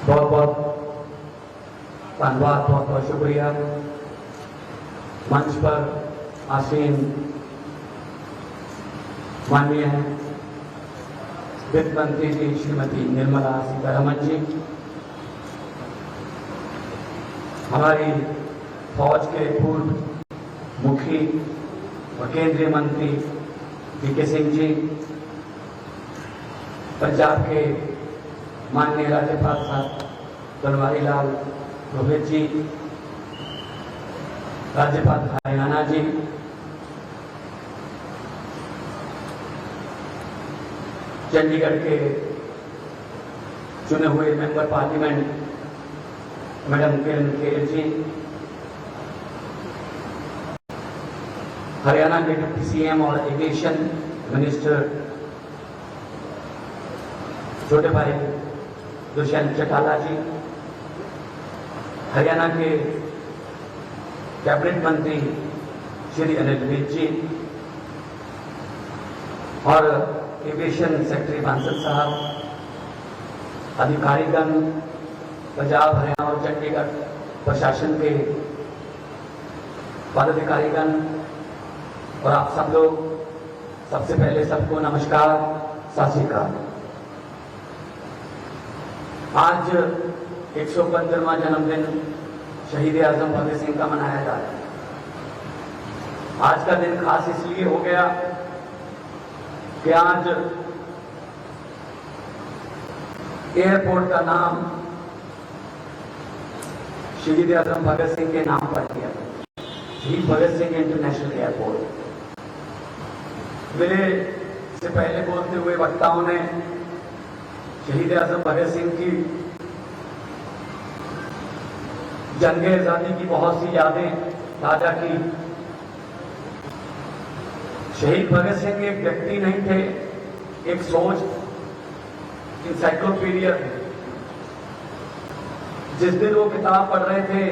बहुत बहुत धन्यवाद, बहुत बहुत शुक्रिया। मंच पर आसीन माननीय वित्त मंत्री जी श्रीमती निर्मला सीतारमण जी, हमारी फौज के पूर्व मुखी और केंद्रीय मंत्री वीके सिंह जी, पंजाब के माननीय राज्यपाल साहब बनवारी लाल पुरोहित जी, राज्यपाल हरियाणा जी, चंडीगढ़ के चुने हुए मेंबर पार्लियामेंट मैडम किरण खेर जी, हरियाणा के डिप्टी सीएम और एविएशन मिनिस्टर छोटे भाई दुष्यंत चौटाला जी, हरियाणा के कैबिनेट मंत्री श्री अनिल विज जी और एविएशन सेक्रेटरी बांसल साहब, अधिकारीगण, पंजाब हरियाणा और चंडीगढ़ प्रशासन के पदाधिकारीगण और आप सब लोग, सबसे पहले सबको नमस्कार, सत श्री अकाल। आज 115वां जन्मदिन शहीद आजम भगत सिंह का मनाया जा रहा है। आज का दिन खास इसलिए हो गया कि आज एयरपोर्ट का नाम शहीद आजम भगत सिंह के नाम पर दिया, शहीद भगत सिंह इंटरनेशनल एयरपोर्ट। मेरे से पहले बोलते हुए वक्ताओं ने शहीद आजम भगत सिंह की जंग आजादी की बहुत सी यादें ताजा की। शहीद भगत सिंह एक व्यक्ति नहीं थे, एक सोच, इंसाइक्लोपीडिया थे। जिस दिन वो किताब पढ़ रहे थे,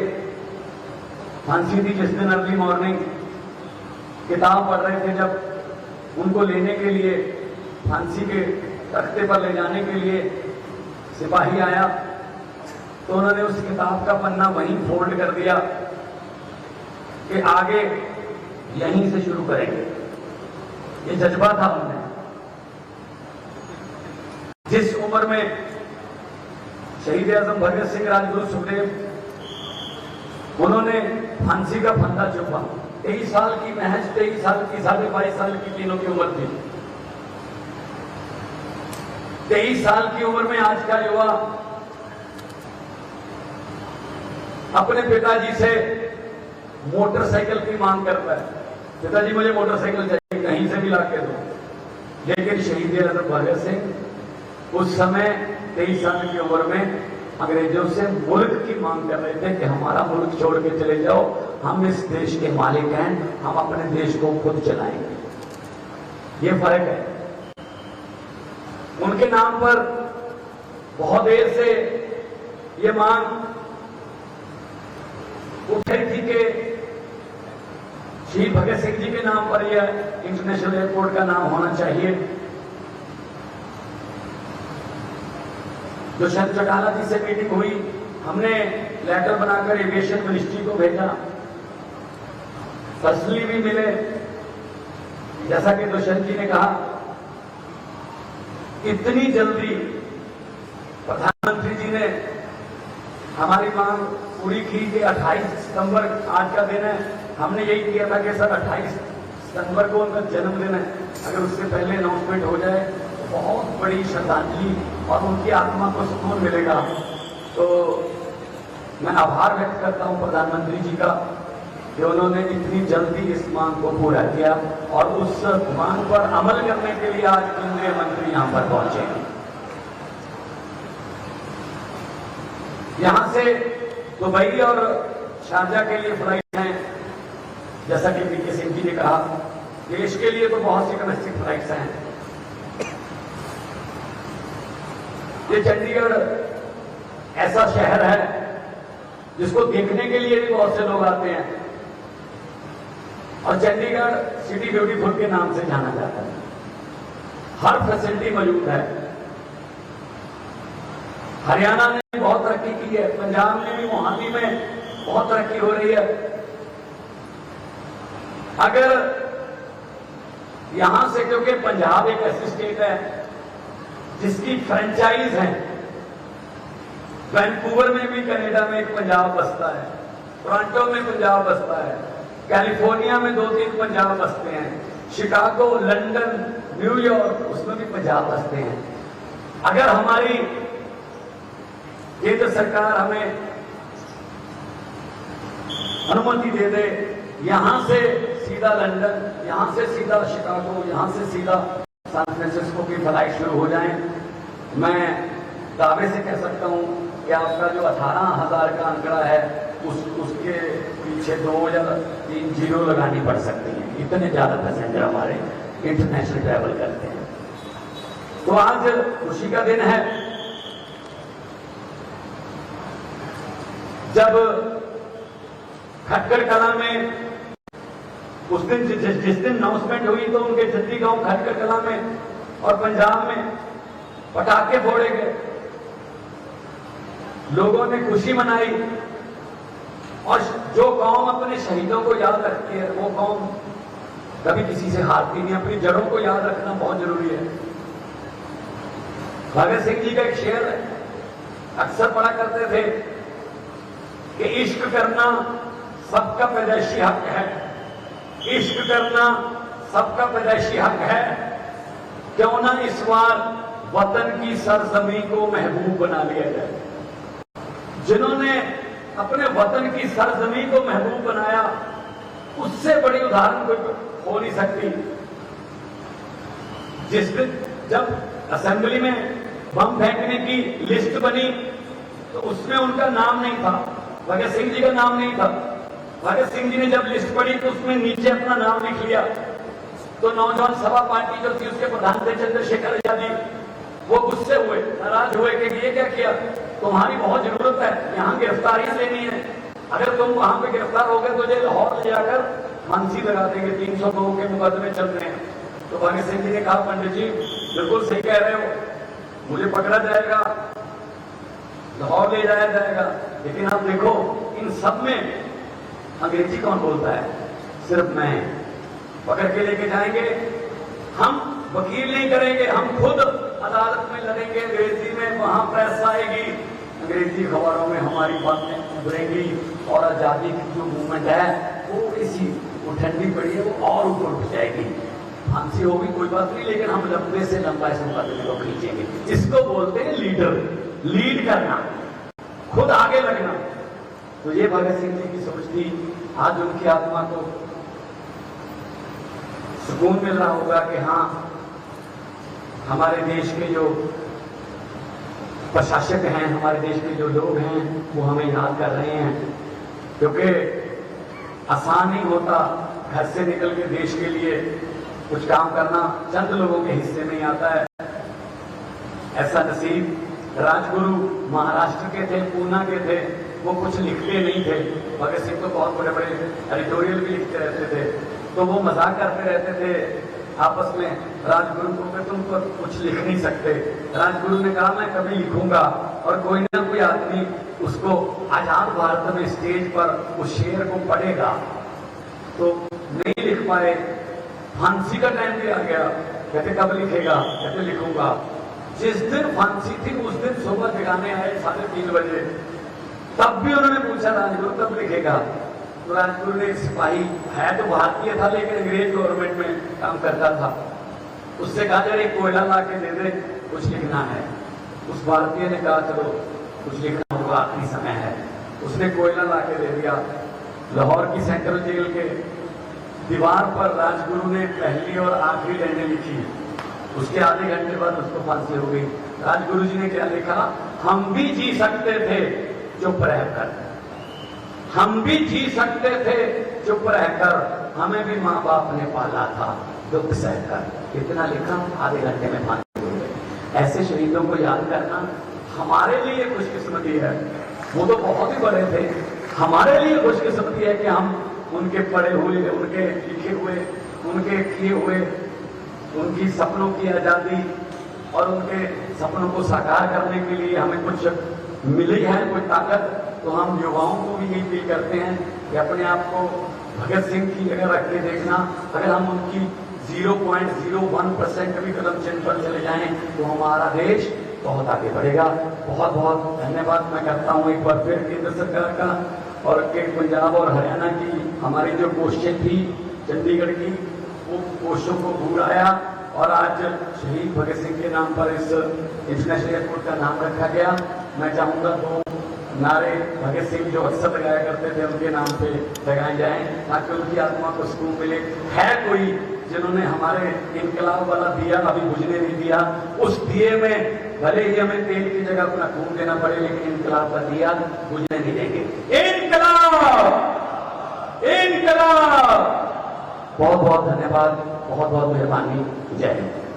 फांसी थी जिस दिन अर्ली मॉर्निंग, किताब पढ़ रहे थे, जब उनको लेने के लिए फांसी के तख्ते पर ले जाने के लिए सिपाही आया तो उन्होंने उस किताब का पन्ना वहीं फोल्ड कर दिया कि आगे यहीं से शुरू करेंगे। ये जज्बा था उनमें। जिस उम्र में शहीद आजम भगत सिंह, राजगुरु सुखदेव, उन्होंने फांसी का फंदा चुपा, 23 साल की, महज 23 साल की, 22.5 साल की तीनों की उम्र थी। 23 साल की उम्र में आज का युवा अपने पिताजी से मोटरसाइकिल की मांग करता है, पिताजी मुझे मोटरसाइकिल चाहिए, कहीं से भी लाके दो। लेकिन शहीद आजम भगत सिंह उस समय 23 साल की उम्र में अंग्रेजों से मुल्क की मांग कर रहे थे कि हमारा मुल्क छोड़ के चले जाओ, हम इस देश के मालिक हैं, हम अपने देश को खुद चलाएंगे। ये फर्क है। उनके नाम पर बहुत देर से ये मांग उठ रही थी कि शहीद भगत सिंह जी के नाम पर यह इंटरनेशनल एयरपोर्ट का नाम होना चाहिए। दुष्यंत चौटाला जी से मीटिंग हुई, हमने लेटर बनाकर एविएशन मिनिस्ट्री को भेजा, पर्सनली भी मिले। जैसा कि दुष्यंत जी ने कहा, इतनी जल्दी प्रधानमंत्री जी ने हमारी मांग पूरी की कि 28 सितंबर आज का दिन है। हमने यही किया था कि सर 28 सितंबर को उनका जन्मदिन है, अगर उससे पहले अनाउंसमेंट हो जाए तो बहुत बड़ी श्रद्धांजलि और उनकी आत्मा को सुकून मिलेगा। तो मैं आभार व्यक्त करता हूं प्रधानमंत्री जी का कि उन्होंने इतनी जल्दी इस मांग को पूरा किया और उस मांग पर अमल करने के लिए आज केंद्रीय मंत्री यहां पर पहुंचे। यहां से दुबई और शारजा के लिए फ्लाइट हैं, जैसा कि वीके सिंह जी ने कहा। देश के लिए तो बहुत सी डोमेस्टिक फ्लाइट्स हैं। ये चंडीगढ़ ऐसा शहर है जिसको देखने के लिए भी बहुत से लोग आते हैं और चंडीगढ़ सिटी ब्यूटीफुल के नाम से जाना जाता है। हर फैसिलिटी मौजूद है। हरियाणा ने बहुत तरक्की की है, पंजाब में भी, मोहाली में बहुत तरक्की हो रही है। अगर यहां से, क्योंकि पंजाब एक ऐसी स्टेट है जिसकी फ्रेंचाइज है, वैंकूवर में भी कनाडा में एक पंजाब बसता है, टोरंटो में पंजाब बसता है, कैलिफोर्निया में 2-3 पंजाब बसते हैं, शिकागो, लंदन, न्यूयॉर्क, उसमें भी पंजाब बसते हैं। अगर हमारी केंद्र सरकार हमें अनुमति दे दे, यहां से सीधा लंदन, यहां से सीधा शिकागो, यहां से सीधा सैन फ्रांसिस्को की फ्लाइट शुरू हो जाए, मैं दावे से कह सकता हूं कि आपका जो 18,000 का आंकड़ा है उसके पीछे 2 या 3 जीरो लगानी पड़ सकती है। इतने ज्यादा पैसेंजर हमारे इंटरनेशनल ट्रैवल करते हैं। तो आज खुशी का दिन है जब खटकर कला में उस दिन जिस दिन अनाउंसमेंट हुई तो उनके जद्दी गांव खटकर कला में और पंजाब में पटाखे फोड़े गए, लोगों ने खुशी मनाई। और जो कौम अपने शहीदों को याद रखती है वो कौम कभी किसी से हारती नहीं। अपनी जड़ों को याद रखना बहुत जरूरी है। भगत सिंह जी का एक शेर है, अक्सर पढ़ा करते थे कि इश्क करना सबका पैदाइशी हक है, इश्क करना सबका पैदाइशी हक है, क्यों ना इस बार वतन की सरजमी को महबूब बना लिया जाए। जिन्होंने अपने वतन की सरजमी को महबूब बनाया, उससे बड़ी उदाहरण कोई हो नहीं सकती। जिस दिन जब असेंबली में बम फेंकने की लिस्ट बनी तो उसमें उनका नाम नहीं था, भगत सिंह जी का नाम नहीं था। भगत सिंह जी ने जब लिस्ट पढ़ी तो उसमें नीचे अपना नाम लिख लिया। तो नौजवान सभा पार्टी जो थी उसके प्रधान थे चंद्रशेखर आजादी, वो गुस्से हुए, नाराज हुए कि ये क्या किया, तुम्हारी बहुत जरूरत है, यहाँ गिरफ्तारियां लेनी है, अगर तुम वहां पे गिरफ्तार हो गए तो ये लाहौर ले जाकर फांसी लगा देंगे, 302 के मुकदमे चल रहे हैं। तो भगत सिंह जी ने कहा, पंडित जी बिल्कुल सही कह रहे हो, मुझे पकड़ा जाएगा, लाहौर ले जाया जाएगा, लेकिन आप देखो इन सब में अंग्रेजी कौन बोलता है, सिर्फ मैं। पकड़ के लेके जाएंगे, हम वकील नहीं करेंगे, हम खुद अदालत में लड़ेंगे अंग्रेजी में, वहां प्रेस आएगी, अंग्रेजी खबरों में हमारी बातें उभरेंगी और आजादी की जो मूवमेंट है वो इसी वो ठंडी पड़ी है वो और ऊपर उठ जाएगी। फांसी होगी कोई बात नहीं, लेकिन हम लंबे से लंबा इस मुकदमे को खींचेंगे। इसको बोलते हैं लीडर, लीड करना, खुद आगे लगना। तो ये भगत सिंह जी की सोच थी। आज उनकी आत्मा को सुकून मिल रहा होगा कि हाँ, हमारे देश के जो प्रशासक हैं, हमारे देश के जो लोग हैं वो हमें याद कर रहे हैं, क्योंकि आसान नहीं होता घर से निकल के देश के लिए कुछ काम करना, चंद लोगों के हिस्से में ही आता है। ऐसा नसीब राजगुरु महाराष्ट्र के थे, पूना के थे, वो कुछ लिखते नहीं थे। भगत सिंह तो बहुत बड़े बड़े एडिटोरियल भी लिखते रहते थे, तो वो मजाक करते रहते थे आपस में राजगुरु को कि तुम कुछ लिख नहीं सकते। राजगुरु ने कहा मैं कभी लिखूंगा, और कोई ना कोई आदमी उसको आजाद भारत में स्टेज पर उस शेर को पढ़ेगा। तो नहीं लिख पाए, फांसी का टाइम भी आ गया, कहते कब लिखेगा, कहते लिखूंगा। जिस दिन फांसी थी उस दिन सुबह जगाने आए 3:30 बजे, तब भी उन्होंने पूछा राजगुरु कब लिखेगा। तो राजगुरु ने एक सिपाही है तो भारतीय था लेकिन अंग्रेज गवर्नमेंट में काम करता था, उससे कहा जरा कोयला ला के दे दे, कुछ लिखना है। उस भारतीय ने कहा चलो कुछ लिखना होगा, आखिरी समय है। उसने कोयला ला के दे दिया। लाहौर की सेंट्रल जेल के दीवार पर राजगुरु ने पहली और आखिरी लाइनें लिखी। उसके आधे घंटे बाद उसको फांसी हो गई। राजगुरु जी ने क्या लिखा, हम भी जी सकते थे चुप रहकर, हम भी जी सकते थे चुप रहकर, हमें भी माँ बाप ने पाला था दुख सहकर। इतना लिखा, आधे घंटे में फांसी हो गई। ऐसे शहीदों को याद करना हमारे लिए खुशकिस्मती है। वो तो बहुत ही बड़े थे, हमारे लिए खुशकिस्मती है कि हम उनके पढ़े हुए, उनके लिखे हुए, उनके किए हुए, उनकी सपनों की आजादी और उनके सपनों को साकार करने के लिए हमें कुछ मिली है, कोई ताकत, तो हम युवाओं को भी यही फील करते हैं कि अपने आप को भगत सिंह की जगह रख के देखना। अगर हम उनकी 0.01% भी कदम चिन्ह पर चले जाएं तो हमारा देश बहुत आगे बढ़ेगा। बहुत बहुत धन्यवाद मैं करता हूँ एक बार फिर केंद्र सरकार का, और के पंजाब और हरियाणा की हमारी जो कोशिशें थी चंडीगढ़ की, वो कोशिशों को दूर आया और आज शहीद भगत सिंह के नाम पर इस इंटरनेशनल एयरपोर्ट का नाम रखा गया। मैं चाहूँगा तो नारे भगत सिंह जो अक्सर लगाया करते थे उनके नाम पे लगाए जाएं, ताकि उनकी आत्मा को सुकून मिले। है कोई जिन्होंने हमारे इनकलाब वाला दिया अभी बुझने नहीं दिया, उस दिए में भले ही हमें तेल की जगह अपना खून देना पड़े, लेकिन इनकलाब का दिया बुझने नहीं देंगे। इनकलाब, इनकलाब। बहुत बहुत धन्यवाद, बहुत बहुत मेहरबानी। जय हिंद।